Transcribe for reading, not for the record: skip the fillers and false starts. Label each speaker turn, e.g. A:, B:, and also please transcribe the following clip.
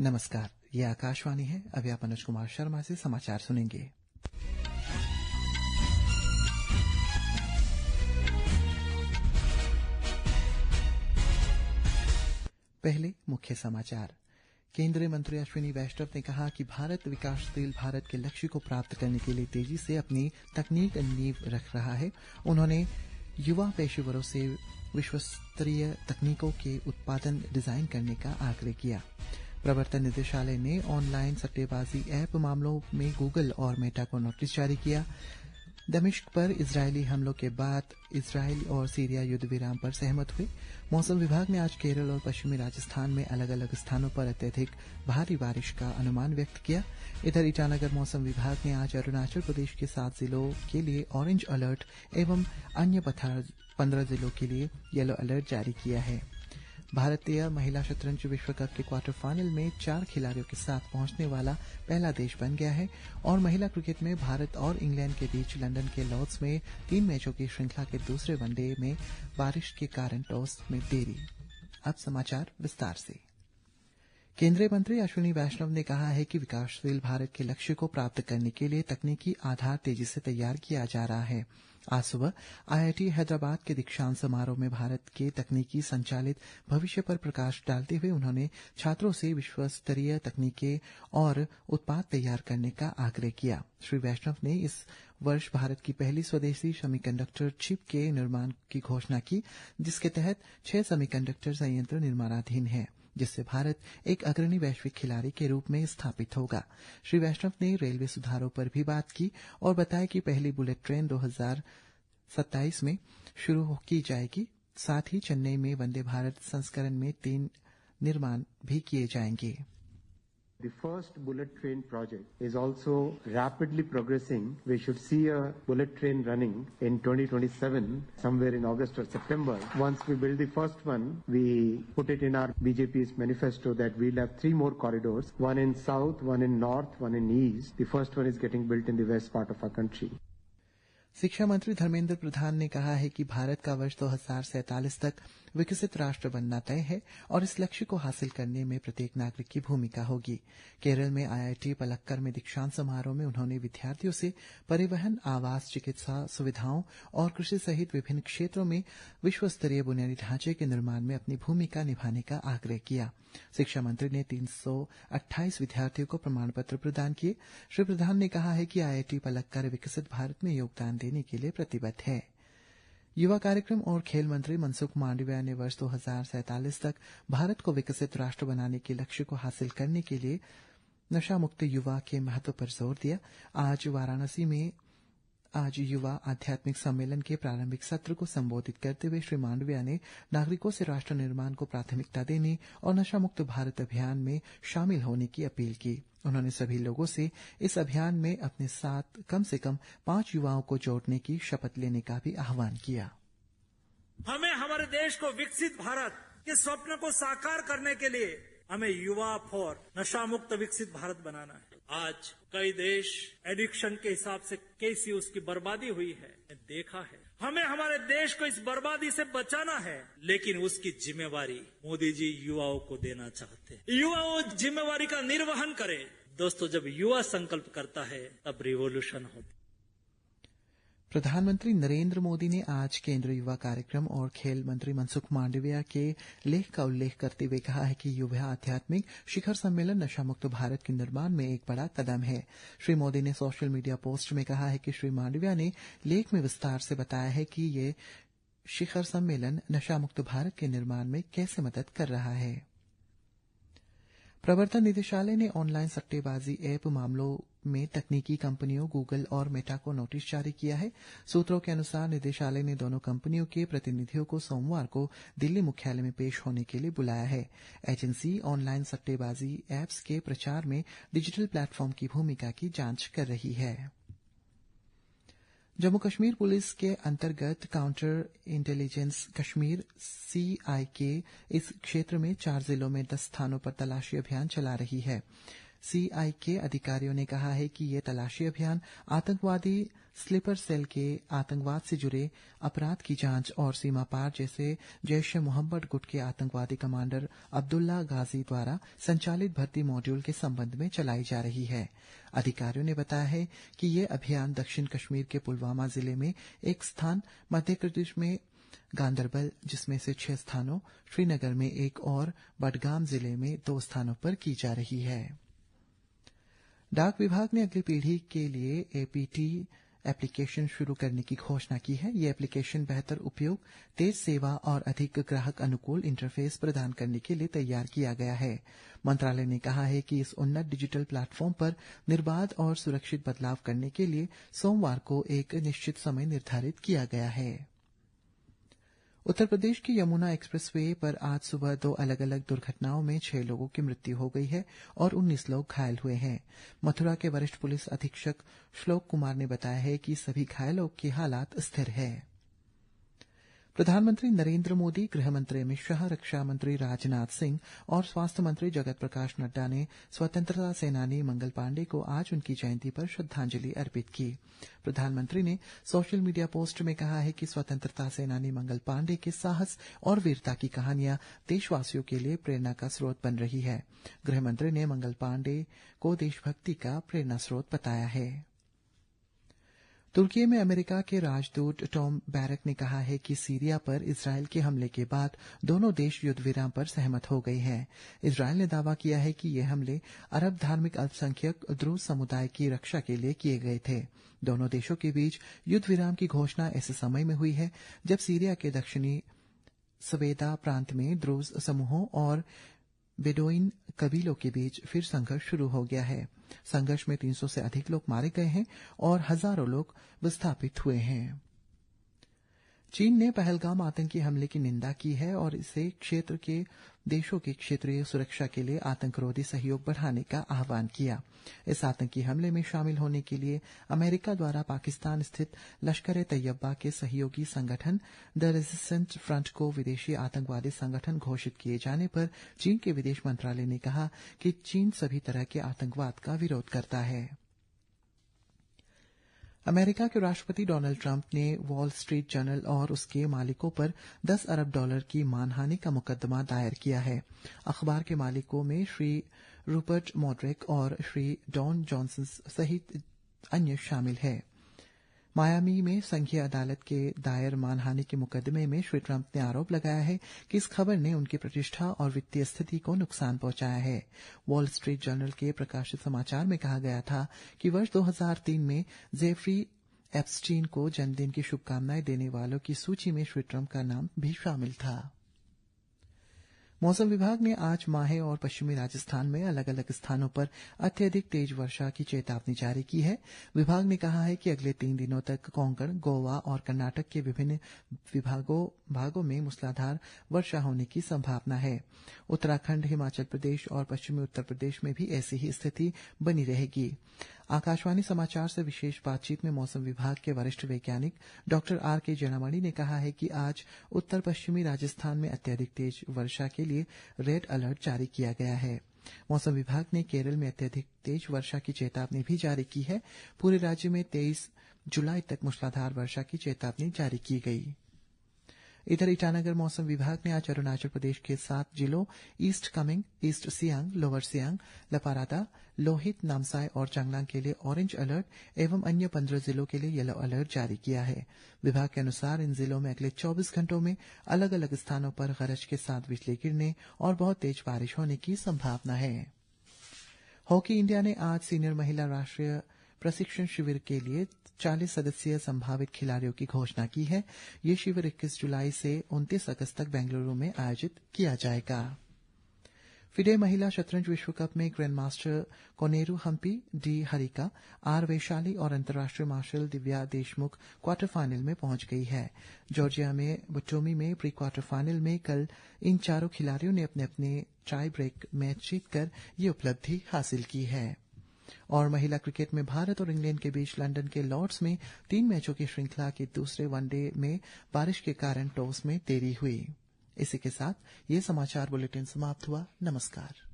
A: नमस्कार, ये आकाशवाणी है। अभी आप अनुज कुमार शर्मा से समाचार सुनेंगे। पहले मुख्य समाचार। केंद्रीय मंत्री अश्विनी वैष्णव ने कहा कि भारत विकासशील भारत के लक्ष्य को प्राप्त करने के लिए तेजी से अपनी तकनीक नींव रख रहा है। उन्होंने युवा पेशेवरों से विश्वस्तरीय तकनीकों के उत्पादन डिजाइन करने का आग्रह किया। प्रवर्तन निदेशालय ने ऑनलाइन सट्टेबाजी ऐप मामलों में गूगल और मेटा को नोटिस जारी किया। दमिश्क पर इजरायली हमलों के बाद इजरायल और सीरिया युद्ध विराम पर सहमत हुए। मौसम विभाग ने आज केरल और पश्चिमी राजस्थान में अलग अलग स्थानों पर अत्यधिक भारी बारिश का अनुमान व्यक्त किया। इधर ईटानगर मौसम विभाग ने आज अरुणाचल प्रदेश के 7 जिलों के लिए ऑरेंज अलर्ट एवं अन्य 15 जिलों के लिए येलो अलर्ट जारी किया है। भारतीय महिला शतरंज विश्व कप के क्वार्टर फाइनल में 4 खिलाड़ियों के साथ पहुंचने वाला पहला देश बन गया है। और महिला क्रिकेट में भारत और इंग्लैंड के बीच लंदन के लॉर्ड्स में 3 मैचों की श्रृंखला के दूसरे वनडे में बारिश के कारण टॉस में देरी। अब समाचार विस्तार से। केंद्रीय मंत्री अश्विनी वैष्णव ने कहा है कि विकासशील भारत के लक्ष्य को प्राप्त करने के लिए तकनीकी आधार तेजी से तैयार किया जा रहा है। आज सुबह आईआईटी हैदराबाद के दीक्षांत समारोह में भारत के तकनीकी संचालित भविष्य पर प्रकाश डालते हुए उन्होंने छात्रों से विश्वस्तरीय तकनीकें और उत्पाद तैयार करने का आग्रह किया। श्री वैष्णव ने इस वर्ष भारत की पहली स्वदेशी सेमीकंडक्टर चिप के निर्माण की घोषणा की, जिसके तहत 6 सेमीकंडक्टर संयंत्र निर्माणाधीन है, जिससे भारत एक अग्रणी वैश्विक खिलाड़ी के रूप में स्थापित होगा। श्री वैष्णव ने रेलवे सुधारों पर भी बात की और बताया कि पहली बुलेट ट्रेन 2027 में शुरू की जाएगी। साथ ही चेन्नई में वंदे भारत संस्करण में 3 निर्माण भी किए जाएंगे।
B: The first bullet train project is also rapidly progressing. We should see a bullet train running in 2027, somewhere in August or September. Once we build the first one, we put it in our BJP's manifesto that we'll have 3 more corridors, one in south, one in north, one in east. The first one is getting built in the west part of our country.
A: शिक्षा मंत्री धर्मेंद्र प्रधान ने कहा है कि भारत का वर्ष 2047 तक विकसित राष्ट्र बनना तय है और इस लक्ष्य को हासिल करने में प्रत्येक नागरिक की भूमिका होगी। केरल में आईआईटी पलक्कर में दीक्षांत समारोह में उन्होंने विद्यार्थियों से परिवहन, आवास, चिकित्सा सुविधाओं और कृषि सहित विभिन्न क्षेत्रों में विश्वस्तरीय बुनियादी ढांचे के निर्माण में अपनी भूमिका निभाने का आग्रह किया। शिक्षा मंत्री ने 328 विद्यार्थियों को प्रमाण पत्र प्रदान किए। श्री प्रधान ने कहा है कि आईआईटी पलक्कर विकसित भारत में योगदान देने के लिए प्रतिबद्ध है। युवा कार्यक्रम और खेल मंत्री मनसुख मांडविया ने वर्ष 2047 तक भारत को विकसित राष्ट्र बनाने के लक्ष्य को हासिल करने के लिए नशा मुक्त युवा के महत्व पर जोर दिया। आज वाराणसी में युवा आध्यात्मिक सम्मेलन के प्रारंभिक सत्र को संबोधित करते हुए श्री मांडविया ने नागरिकों से राष्ट्र निर्माण को प्राथमिकता देने और नशा मुक्त भारत अभियान में शामिल होने की अपील की। उन्होंने सभी लोगों से इस अभियान में अपने साथ कम से कम 5 युवाओं को जोड़ने की शपथ लेने का भी आह्वान किया।
C: हमें हमारे देश को विकसित भारत के स्वप्न को साकार करने के लिए हमें युवा फॉर नशा मुक्त विकसित भारत बनाना है। आज कई देश एडिक्शन के हिसाब से कैसी उसकी बर्बादी हुई है देखा है। हमें हमारे देश को इस बर्बादी से बचाना है, लेकिन उसकी जिम्मेवारी मोदी जी युवाओं को देना चाहते हैं। युवाओं जिम्मेवारी का निर्वहन करें। दोस्तों, जब युवा संकल्प करता है तब रिवॉल्यूशन होती है।
A: प्रधानमंत्री नरेंद्र मोदी ने आज केंद्रीय युवा कार्यक्रम और खेल मंत्री मनसुख मांडविया के लेख का उल्लेख करते हुए कहा है कि युवा आध्यात्मिक शिखर सम्मेलन नशा मुक्त भारत के निर्माण में एक बड़ा कदम है। श्री मोदी ने सोशल मीडिया पोस्ट में कहा है कि श्री मांडविया ने लेख में विस्तार से बताया है कि ये शिखर सम्मेलन नशा मुक्त भारत के निर्माण में कैसे मदद कर रहा है। प्रवर्तन निदेशालय ने ऑनलाइन सट्टेबाजी ऐप मामलों में तकनीकी कंपनियों गूगल और मेटा को नोटिस जारी किया है। सूत्रों के अनुसार निदेशालय ने दोनों कंपनियों के प्रतिनिधियों को सोमवार को दिल्ली मुख्यालय में पेश होने के लिए बुलाया है। एजेंसी ऑनलाइन सट्टेबाजी ऐप्स के प्रचार में डिजिटल प्लेटफॉर्म की भूमिका की जांच कर रही है। जम्मू कश्मीर पुलिस के अंतर्गत काउंटर इंटेलिजेंस कश्मीर CIK इस क्षेत्र में 4 जिलों में 10 स्थानों पर तलाशी अभियान चला रही है। CIK अधिकारियों ने कहा है कि ये तलाशी अभियान आतंकवादी स्लीपर सेल के आतंकवाद से जुड़े अपराध की जांच और सीमा पार जैसे जैश ए मोहम्मद गुट के आतंकवादी कमांडर अब्दुल्ला गाजी द्वारा संचालित भर्ती मॉड्यूल के संबंध में चलाई जा रही है। अधिकारियों ने बताया है कि ये अभियान दक्षिण कश्मीर के पुलवामा जिले में एक स्थान, मध्य प्रदेश में गांदरबल जिसमें से 6 स्थानों, श्रीनगर में एक और बडगाम जिले में 2 स्थानों पर की जा रही है। डाक विभाग ने अगली पीढ़ी के लिए APT एप्लीकेशन शुरू करने की घोषणा की है। ये एप्लीकेशन बेहतर उपयोग, तेज सेवा और अधिक ग्राहक अनुकूल इंटरफेस प्रदान करने के लिए तैयार किया गया है। मंत्रालय ने कहा है कि इस उन्नत डिजिटल प्लेटफॉर्म पर निर्बाध और सुरक्षित बदलाव करने के लिए सोमवार को एक निश्चित समय निर्धारित किया गया है। उत्तर प्रदेश की यमुना एक्सप्रेसवे पर आज सुबह 2 अलग अलग दुर्घटनाओं में 6 लोगों की मृत्यु हो गई है और 19 लोग घायल हुए हैं। मथुरा के वरिष्ठ पुलिस अधीक्षक श्लोक कुमार ने बताया है कि सभी घायलों की हालत स्थिर है। प्रधानमंत्री नरेंद्र मोदी, गृह मंत्री अमित शाह, रक्षा मंत्री राजनाथ सिंह और स्वास्थ्य मंत्री जगत प्रकाश नड्डा ने स्वतंत्रता सेनानी मंगल पांडे को आज उनकी जयंती पर श्रद्धांजलि अर्पित की। प्रधानमंत्री ने सोशल मीडिया पोस्ट में कहा है कि स्वतंत्रता सेनानी मंगल पांडे के साहस और वीरता की कहानियां देशवासियों के लिए प्रेरणा का स्रोत बन रही है। गृह मंत्री ने मंगल पांडे को देशभक्ति का प्रेरणा स्रोत बताया है। तुर्की में अमेरिका के राजदूत टॉम बैरक ने कहा है कि सीरिया पर इजरायल के हमले के बाद दोनों देश युद्ध विराम पर सहमत हो गए हैं। इजरायल ने दावा किया है कि ये हमले अरब धार्मिक अल्पसंख्यक द्रुज समुदाय की रक्षा के लिए किए गए थे। दोनों देशों के बीच युद्ध विराम की घोषणा ऐसे समय में हुई है जब सीरिया के दक्षिणी सवेदा प्रांत में द्रुज समूहों और बेडोइन कबीलों के बीच फिर संघर्ष शुरू हो गया है। संघर्ष में 300 से अधिक लोग मारे गए हैं और हजारों लोग विस्थापित हुए हैं। चीन ने पहलगाम आतंकी हमले की निंदा की है और इसे क्षेत्र के देशों की क्षेत्रीय सुरक्षा के लिए आतंकरोधी सहयोग बढ़ाने का आह्वान किया। इस आतंकी हमले में शामिल होने के लिए अमेरिका द्वारा पाकिस्तान स्थित लश्कर-ए-तैयबा के सहयोगी संगठन द रेजिस्टेंस फ्रंट को विदेशी आतंकवादी संगठन घोषित किए जाने पर चीन के विदेश मंत्रालय ने कहा कि चीन सभी तरह के आतंकवाद का विरोध करता है। अमेरिका के राष्ट्रपति डोनाल्ड ट्रंप ने वॉल स्ट्रीट जर्नल और उसके मालिकों पर $10 अरब की मानहानि का मुकदमा दायर किया है। अखबार के मालिकों में श्री रूपर्ट मर्डोक और श्री डॉन जॉनसन सहित अन्य शामिल हैं। मायामी में संघीय अदालत के दायर मानहानि के मुकदमे में श्री ट्रंप ने आरोप लगाया है कि इस खबर ने उनकी प्रतिष्ठा और वित्तीय स्थिति को नुकसान पहुंचाया है। वॉल स्ट्रीट जर्नल के प्रकाशित समाचार में कहा गया था कि वर्ष 2003 में जेफरी एप्स्टीन को जन्मदिन की शुभकामनाएं देने वालों की सूची में श्री ट्रंप का नाम भी शामिल था। मौसम विभाग ने आज माहे और पश्चिमी राजस्थान में अलग अलग स्थानों पर अत्यधिक तेज वर्षा की चेतावनी जारी की है। विभाग ने कहा है कि अगले 3 दिनों तक कोंकण, गोवा और कर्नाटक के विभिन्न भागों में मूसलाधार वर्षा होने की संभावना है। उत्तराखंड, हिमाचल प्रदेश और पश्चिमी उत्तर प्रदेश में भी ऐसी ही स्थिति बनी रहेगी। आकाशवाणी समाचार से विशेष बातचीत में मौसम विभाग के वरिष्ठ वैज्ञानिक डॉक्टर R.K. जनामणि ने कहा है कि आज उत्तर पश्चिमी राजस्थान में अत्यधिक तेज वर्षा के लिए रेड अलर्ट जारी किया गया है। मौसम विभाग ने केरल में अत्यधिक तेज वर्षा की चेतावनी भी जारी की है। पूरे राज्य में 23 जुलाई तक मूसलाधार वर्षा की चेतावनी जारी की गई। इधर ईटानगर मौसम विभाग ने आज अरुणाचल प्रदेश के 7 जिलों East Kameng, East Siang, lower Siang, Leparada, Lohit, Namsai और चांगलांग के लिए ऑरेंज अलर्ट एवं अन्य 15 जिलों के लिए येलो अलर्ट जारी किया है। विभाग के अनुसार इन जिलों में अगले 24 घंटों में अलग अलग स्थानों पर गरज के साथ बिजली गिरने और बहुत तेज बारिश होने की संभावना है। हॉकी इंडिया ने आज सीनियर महिला राष्ट्रीय प्रशिक्षण शिविर के लिए 40 सदस्यीय संभावित खिलाड़ियों की घोषणा की है। ये शिविर 21 जुलाई से 29 अगस्त तक बेंगलुरु में आयोजित किया जाएगा। फिडे महिला शतरंज विश्व कप में grand master Koneru Humpy, D Harika, R Vaishali और अंतर्राष्ट्रीय मार्शल दिव्या देशमुख क्वार्टर फाइनल में पहुंच गई है। जॉर्जिया में बटोमी में प्री क्वार्टर फाइनल में कल इन चारों खिलाड़ियों ने अपने अपने टाई ब्रेक मैच जीतकर ये उपलब्धि हासिल की है। और महिला क्रिकेट में भारत और इंग्लैंड के बीच लंदन के लॉर्ड्स में 3 मैचों की श्रृंखला के दूसरे वनडे में बारिश के कारण टॉस में देरी हुई। इसी के साथ ये समाचार बुलेटिन समाप्त हुआ। नमस्कार।